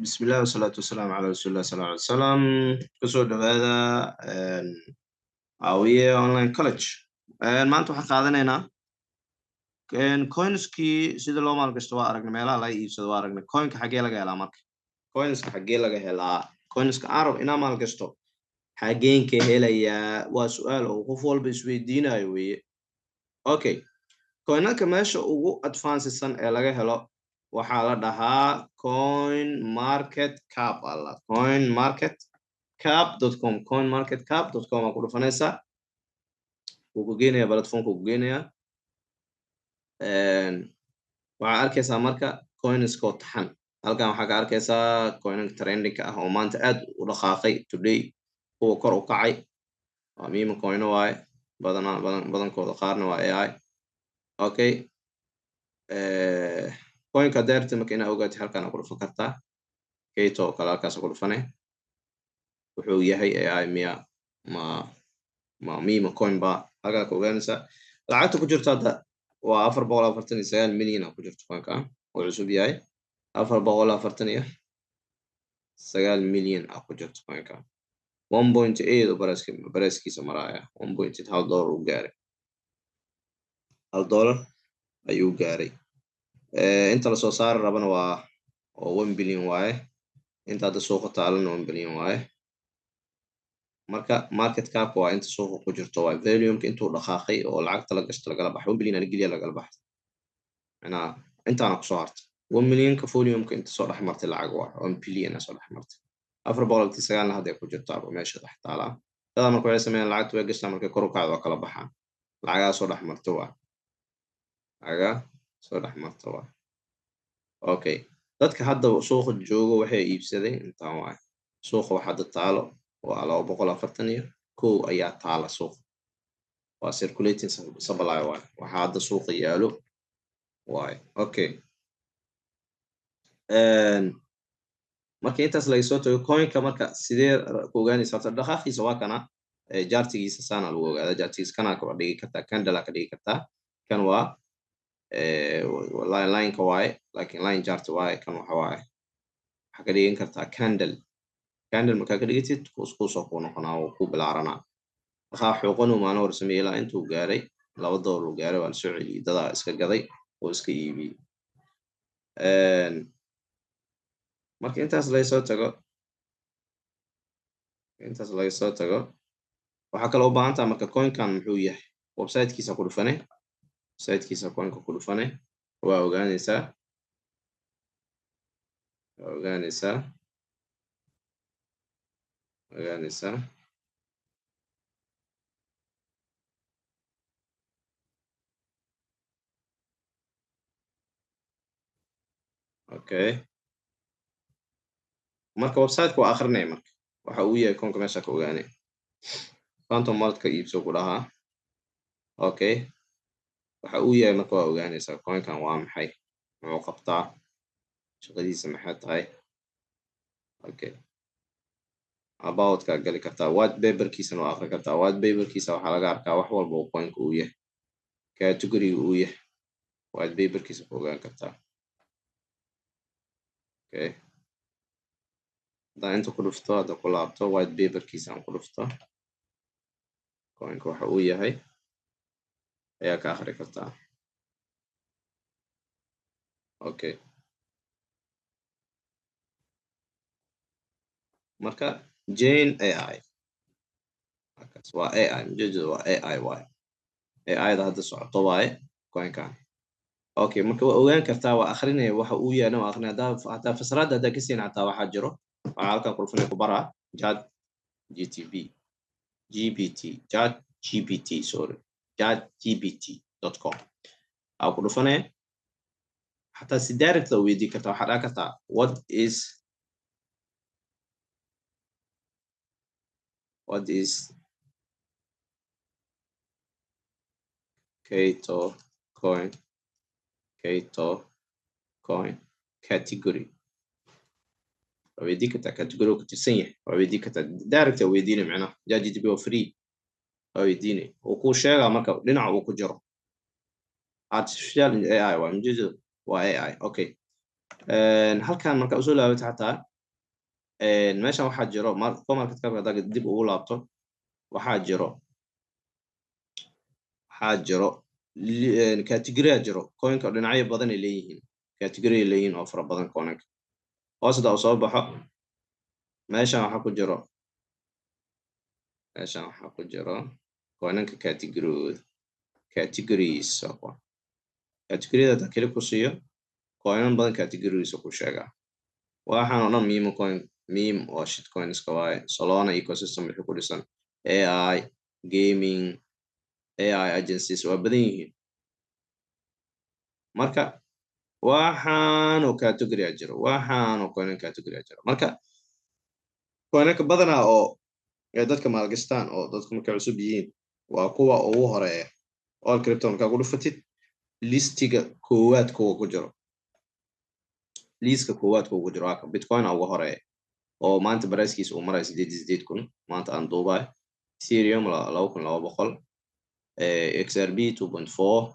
بسم الله والصلاة والسلام على رسول الله صلى الله عليه وسلم. kusoo dhawaada Caawiye online college. Maanta waxaan qaadanaynaa coinskii sida loo maalgashto waa aragnay, meelaha laga iibsado waa aragnay. Coinka xagee laga helaa marka? Coinska xagee laga helaa? Coinska aan rabo inaan maalgashto xageen ka helayaa? Waa su'aal oo qof walba isweydiinayo weeye. Okay, coinanka meesha ugu advancedsan ee laga helo waxaa la dhahaa CoinMarketCap. CoinMarketCap.com CoinMarketCap.com aa ku dhufanaysaa, wuu ku geenayaa platformka, wuu ku geenayaa. Waxaa arkaysaa marka coinskoo taxan. Halkan waxaa ka arkaysaa coinanka trendingka ah oo maanta aad u dhaqaaqay today, kuwa kor u kacay waa meme coin waaye, badankooda qaarna waa AI. Okay, coinka deerta marka inaa ogaatay halkan aa ku dhufan kartaa. Kato oo kale halkaas ku dhufanay. Wuxuu yahay AI miya ma meme coin ba halkaa ka ogaanaysaa. Lacagta ku jirto hadda waa 449 milyan oo ku jirto coinka oo cusub yahay. 449 milyan oo ku jirto coinka. 1.8 oo barayskiisa maraya. 1.8 $1 uu gaaray. $1 ayuu gaaray. Inta la soo saari rabana waa 1 billion waaye. Inta hadda suuqa taalana 1 billion waaye. Marka market cap waa inta suuqa ku jirto, waa volume intuu dhaqaaqay oo lacagta la gashto lagala baxay. 1 billion la geliya lagala baxay. Intaana ku soo hartay 1 million ka volume-ka inta soo dhex martay lacag waa 1 billion soo dhex martay. 409 hadda ku jirtaa meesha dhex taalaa. Dada marka waxay sameeyaan lacagta way gashtaa, markay kor u kacdo waa kala baxaan. Lacagaa soo dhex martay waa. Lacagaa soo dhex martay waa. Okay, dadka hadda suuqa joogo waxay iibsadeen intaan waay. Suuqa waxa hadda taalo waa 241 ayaa taala suuqa. Waa circulating supply waay. Waxa hadda suuqa yaalo waay. Okay, marka intaas laga soo tago coinka marka sidee ku ogaanaysaa dhaqaaqiisa? Waa kana jaartigiisa saana lagu ogaadaa. Jaartigiisa kana ka dhigi kartaa, candle ka dhigi kartaa. Kan waa line-ka waaye, laakiin line chart waaye. Kan waxa waaye waxa ka dhigin kartaa candle markaa ka dhigtid kuusoo ku noqonaa oo ku bilaaranaa. Waxaa xuquuqan uu maalin hore sameeyay ilaa intuu gaaray $2 uu gaaray, waa la soo celiyay. Dadaa iska gaday oo iska iibiyey. Marka intaas laga soo tago waxaa kale u baahan tahay marka coinkan muxuu yahay. Website-kiisa ku dhufanay. Website-kiisa coinka ku dhufanay. Waa ogaanaysaa. Okay, marka website-ka waa akhrinay marka waxa uu yahay coinka meesha ka ogaanay. Phantom Wallet ka iibso ku dhahaa. Okay, waxa uu yahay marka waa ogaanaysaa coinkan waa maxay, muxuu qabtaa, shaqadiisa maxay tahay. Okay, about ka gali kartaa. White paper-kiisana waa akhri kartaa. White paper-kiisa waxaa laga arkaa wax walba oo coinka uu yahay, category uu yahay. White paper-kiisa ku ogaan kartaa. Okay, hadda inta ku dhufto, hadda ku laabto white paper-kiisa aan ku dhufto, coinka waxa uu yahay ayaa ka akhri kartaa. Okay, marka Jane AI markaas waa AI, mjeedo waa AI waaye. AI-da hadda socoto waaye coinkan. Okay, marka waa ogaan kartaa, waa akhrinaya waxa uu yahay, waa akhrinaya. Hadda fasraad hadda ka siin xataa waxaa jiro. Waxaa halkan ku dhufanay ku baraa ChatGPT.com aa ku dhufanay. Xataa si direct la weydiin kartaa. Waxaa dhaha kartaa what is Kato coin category. waa weydii kartaa category ku tirsan yahay. waa weydii kartaa direct waa weydiinay macnaha. ChatGPT waa free. waa weydiinay oo ku sheegaa marka dhinaca uu ku jiro. Artificial AI waa mjeedo waa AI. Okay, halkan marka usoo laabata xataa meeshan waxaa jiro market cap haddaa dib ugu laabto waxaa jiro category jiro coinka dhinacyo badan ay leeyihiin category leeyihiin oo fara badan coinka hoos hadda uu soo baxo meeshan waxaa ku jiro coinka categories categoryada hadda keli ku siiyo coinan badan categories ku sheegaa waxaan oo dhan meme oo shitcoins ka waaye Solana ecosystem wixii ku dhisan AI gaming AI agencies waa badan yihiin marka waxaan oo category jiro waxaan oo coin category jiro marka coinka badanaa oo dadka maalgashtaan oo dadku markay cusub yihiin waa kuwa ugu horeeya all crypto markaa ku dhufatid listiga koowaad kuwa ku jiro liiska koowaad kuwa ku jiro waa bitcoin ugu horeeya oo maanta barayskiisa uu maray 8,000 maanta aan duubay Ethereum 2,200 XRP 2.4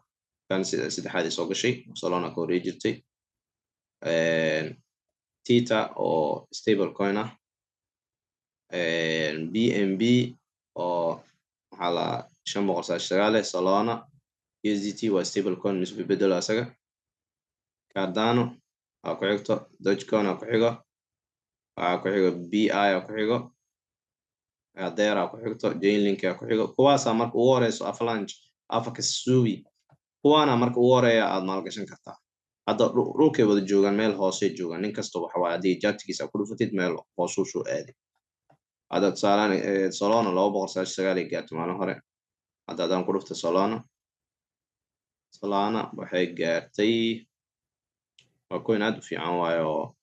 kan saddexaad soo gashay Solana ka horeey jirtay Theta oo stable coin ah BNB oo waxaa la 599 Solana USDT waa stable coin misbi bedelo asaga Cardano aa ku xigto Dogecoin aa ku xigo BI aa ku xigo Adera aa ku xigto Chainlink aa ku xigo kuwaas marka ugu horeyso Avalanche Afakasubi kuwaana marka ugu horeeya aad maalgashan kartaa hadda dhulkay wada joogaan meel hoose joogaan nin kasta waxa waa hadii jartigiisa ku dhufatid meel hoos u soo aaday hadda Solana 299 gaartay maalin hore hadda aan ku dhufto Solana waxay gaartay waa coin aad u fiican waayo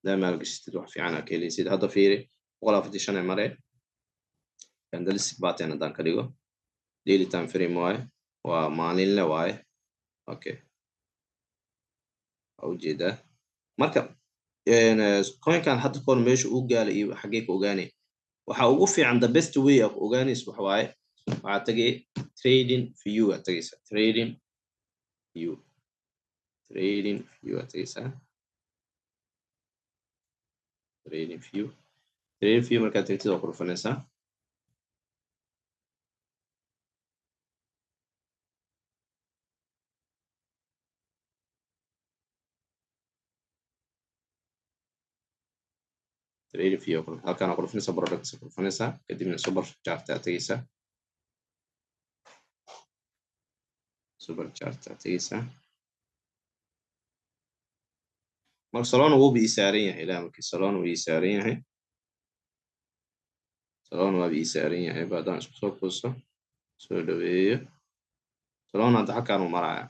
daa maalgashitid wax fiican aad ka helaysid hadda fiiri 145 ay mareen candlestick pattern haddaan ka dhigo daily time frame waaye waa maalinle waaye okay ujeedaa marka coinkan hadda koon meesha uu gaalay iyo xagee ka ogaanay waxa ugu fiican the best way of ogaanays waxa waaye waxaa tagay trading view aad tagaysaa trading view aad tagaysaa trading view markaad tagtid waa ku dhufanaysaa trading view halkaan ku dhufanaysaa products ku dhufanaysaa kadibna super chart aad tagaysaa marka Solana wuu biisaaran yahay ilaa markii Solana wuu biisaaran yahay Solana waa biisaaran yahay baadaan isku soo kuuso soo dhaweeyo Solana hadda halkaan uu maraya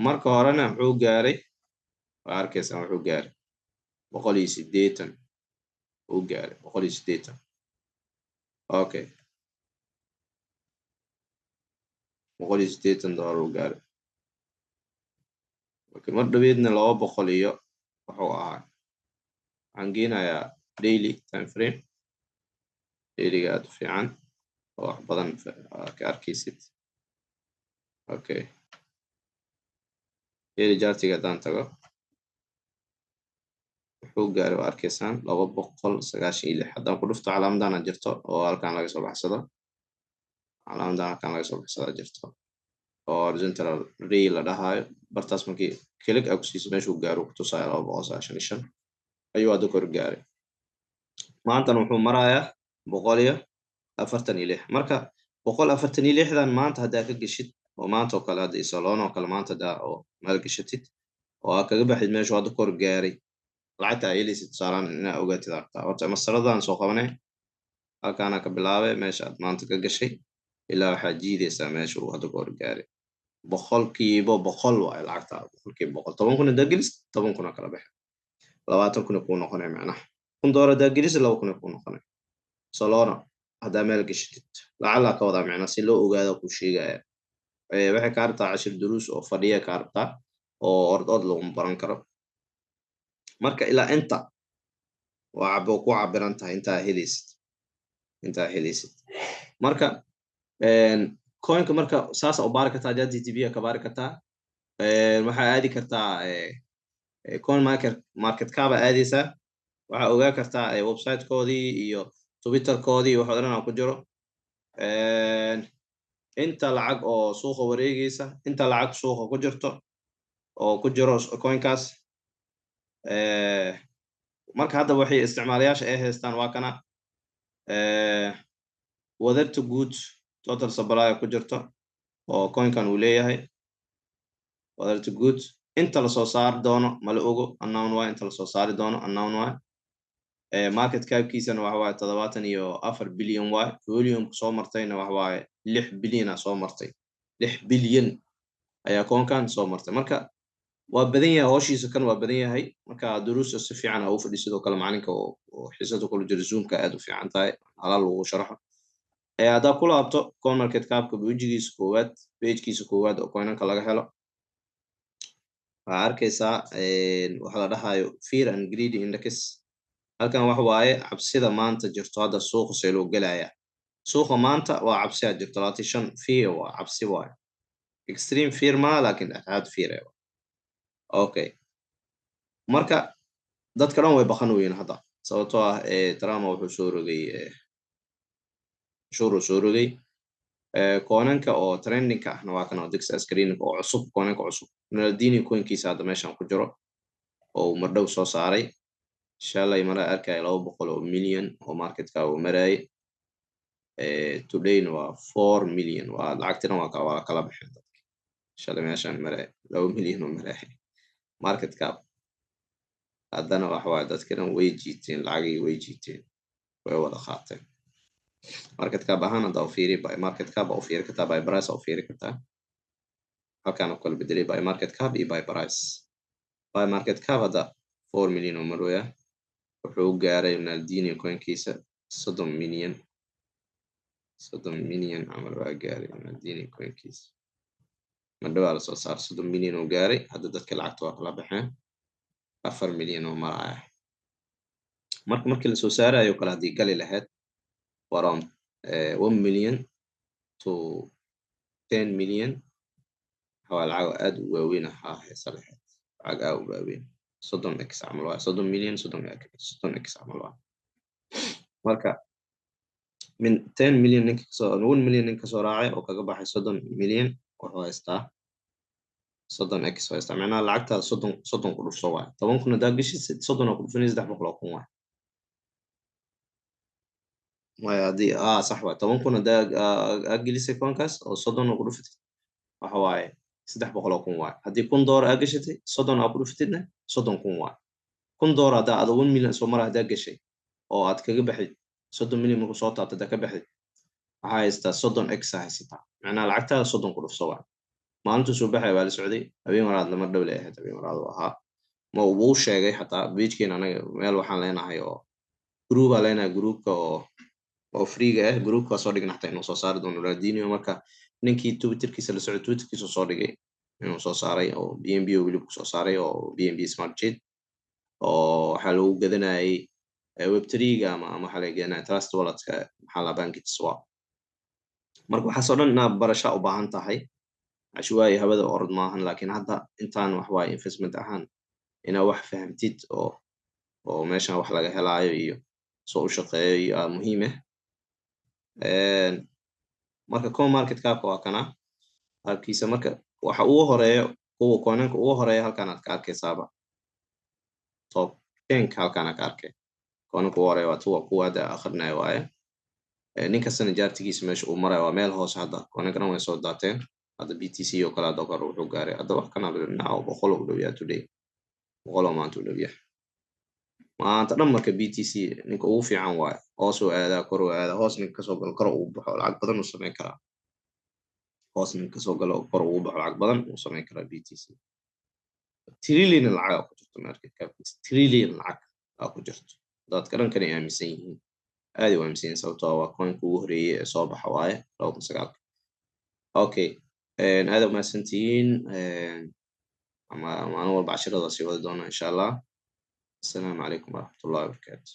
marka horena wuxuu gaaray waa arkaysaa wuxuu gaaray 180 uu gaaray 180 okay $180 uu gaaray mar dhaweedna 200 iyo wuxuu ahaa waxaan geenayaa daily time frame dailyga aad u fiican oo wax badan ka arkaysid okay daily chartiga haddaan tago wuxuu gaaray waa arkaysaan 296 haddaan ku dhufto calaamadan jirto oo halkaan laga soo baxsado calaamadan halkaan laga soo baxsada jirto oo horizontal ray la dhahayo bartaas markii click aad ku siiso meeshuu gaaro ku tusayo 295 ayuu hadda kor gaaray maantana wuxuu marayaa 146 marka 146dan maanta haddaa ka geshid oo maanta oo kale hadda Solana oo kale maanta haddaa oo maal gashatid oo aad kaga baxid meeshuu hadda kor gaaray lacagta ay helaysid tusaalaan inaad ogaatid aragtaa horta masaladan soo qabanay halkaana ka bilaabay meesha aad maanta ka gashay ilaa waxaad jiidaysaa meesha uu hadda kor gaaray boqolkiiba boqol waaye lacagta boqolkiiba boqol 10 kun haddaa gelis 10 kun kala baxay 20 kun kuu noqonay macnaha $1 haddaa gelis 2 kun kuu noqonay Solana haddaa meel gashatid lacala ka wadaa macnaha si loo ogaado ku sheegaya waxay ka rabtaa 10 duruus oo fadhiya ka rabtaa oo ordod lagu baran karo marka ilaa inta waa ku cabiran tahay intaa helaysid marka coinka marka saas u baari kartaa JTB ka baari kartaa waxaa aadi kartaa coin market cap aadaysaa waxaa ogaa kartaa website-koodii iyo Twitter-koodii wax dhan ku jiro inta lacag oo suuqa wareegaysa inta lacag suuqa ku jirto oo ku jiro coinkaas marka hadda waxay isticmaalayaasha ay haystaan waa kana wadarta guud total supply ku jirto oo coinkan uu leeyahay wadarta guud inta la soo saari doono ma la ogo unknown waa inta la soo saari doono unknown waa market cap-kiisana waxa waaye 74 bilyan waa volume soo martayna waxa waaye 6 bilyan soo martay 6 bilyan ayaa coinkan soo martay marka waa badan yahay howshiisa kan waa badan yahay marka duruusta si fiican u fadhi sidoo kale macalinka oo xiisada kula jira zoomka aad u fiican tahay halal uu sharaxo hadda ku laabto coin market cap-ka wejigiisa koowaad page-kiisa koowaad oo coinanka laga helo waxaa arkaysaa waxa la dhahayo fear and greed index halkan wax waaye cabsida maanta jirto hadda suuqa see loo gelaya suuqa maanta waa cabsi jirto 35 fear waa cabsi waaye extreme fear ma laakiin aad fear okay marka dadka dhan way baqan weeyeen hadda sababtoo ah Trump wuxuu soo rogay coinanka oo trending ahna waa kana dix screen oo cusub coinanka cusub Naldini coinkiisa hadda meeshan ku jiro oo mardhow soo saaray shalay mara arkay 200 milyan oo market ka uu maray today waa 4 milyan waa lacagtina waa kala bixin dadka shalay meeshan maray 2 milyan oo maray market cap haddana wax waa dadkana way jiiteen lacagii way jiiteen way wada qaateen market cap ahaan hadda fiiri by market cap oo fiiri kartaa by price oo fiiri kartaa halkan oo kala bedelay by market cap iyo by price by market cap hadda 4 milyan oo maraya wuxuu gaaray Naldini coinkiisa 30 milyan amal waa gaaray Naldini coinkiisa madhow la soo saar 30 milyan oo gaaray hadda dadka lacagta waa kala baxeen 4 milyan oo maraya markii la soo saarayo kala hadii gali lahayd around 1 million to 10 million حوالي aad u waaweyn haysa lahayd lacag aad u waaweyn 30x camal waa 30 milyan 30x camal waa marka min 10 milyan ninka soo 1 milyan ninka soo raacay oo kaga baxay 30 milyan wuxuu haystaa 30x haystaa macnaha lacagta 30 ku dhufso waa 10 kun hadaa gashid 30 ku dhufanaysa 300 kun waa وهذه صح waa 10 kun hadaa gelisay coinkaas oo 30 ku dhufatay waxa waaye 300 kun waa hadii $1 aad gashatay 30 aad ku dhufatidna 30 kun waa $1 hadaa aad 1 milyan soo maraa hadaa gashay oo aad kaga baxid 30 milyan markuu soo taabtay hadaa ka baxid waxa haystaa 30x haysataa macnaha lacagtaada 30 ku dhufso waa maalintuu soo baxay waa la socday habeen waraad lama dhow leeyahay habeen waraad ahaa ma uu sheegay xataa page-keena anaga meel waxaan leenahay oo group aan leenahay groupka oo free ah groupka soo dhigna xataa inuu soo saari doono Naldini marka ninkii Twitterkiisa la socdo Twitterkiisa soo dhigay inuu soo saaray oo BNB weli ku soo saaray oo BNB Smart Chain oo waxa lagu gadanayay web3ga ama waxa la yiraahdaa Trust Wallet-ka waxa la Pancake Swap marka waxa soo dhan barasho u baahan tahay عشوائي هبدا أرض maahan laakiin hadda intaan wax waa investment ahaan ina wax fahamtid oo meeshan wax laga helaayo iyo soo u shaqeeyo muhiim ah marka coin market cap waa kana halkiisa marka waxa uu horeeyo kuwa coinanka uu horeeyo halkan aad ka arkaysaaba top 10 halkan aad ka arkay coinanka uu horeeyo waa kuwa hada akhrinayo waaye ninka sana jaartigiisa meesha uu maray waa meel hoos hadda coinanka way soo daateen هذا BTC وكلا دكار وحجاري هذا واحد كنا بنعو بخلق لويا today بخلق ما أنتو لويا ما أنت لما كBTC نك أوفي عن واي هاسو هذا كرو هذا هاس نك كسوق الكرو بحول عقبضن وسمين كرا هاس نك كسوق الكرو بحول عقبضن وسمين كرا BTC تريلين العاق كجرت ماركت كاب تريلين العاق أكو جرت ذات كلام كان يامسين هذه وامسين سوتها وكون كوهري صوب حواي لو مسقال أوكي هذا ما سنتين أنا أول بعشرة ضاسي ودونا إن شاء الله السلام عليكم ورحمة الله وبركاته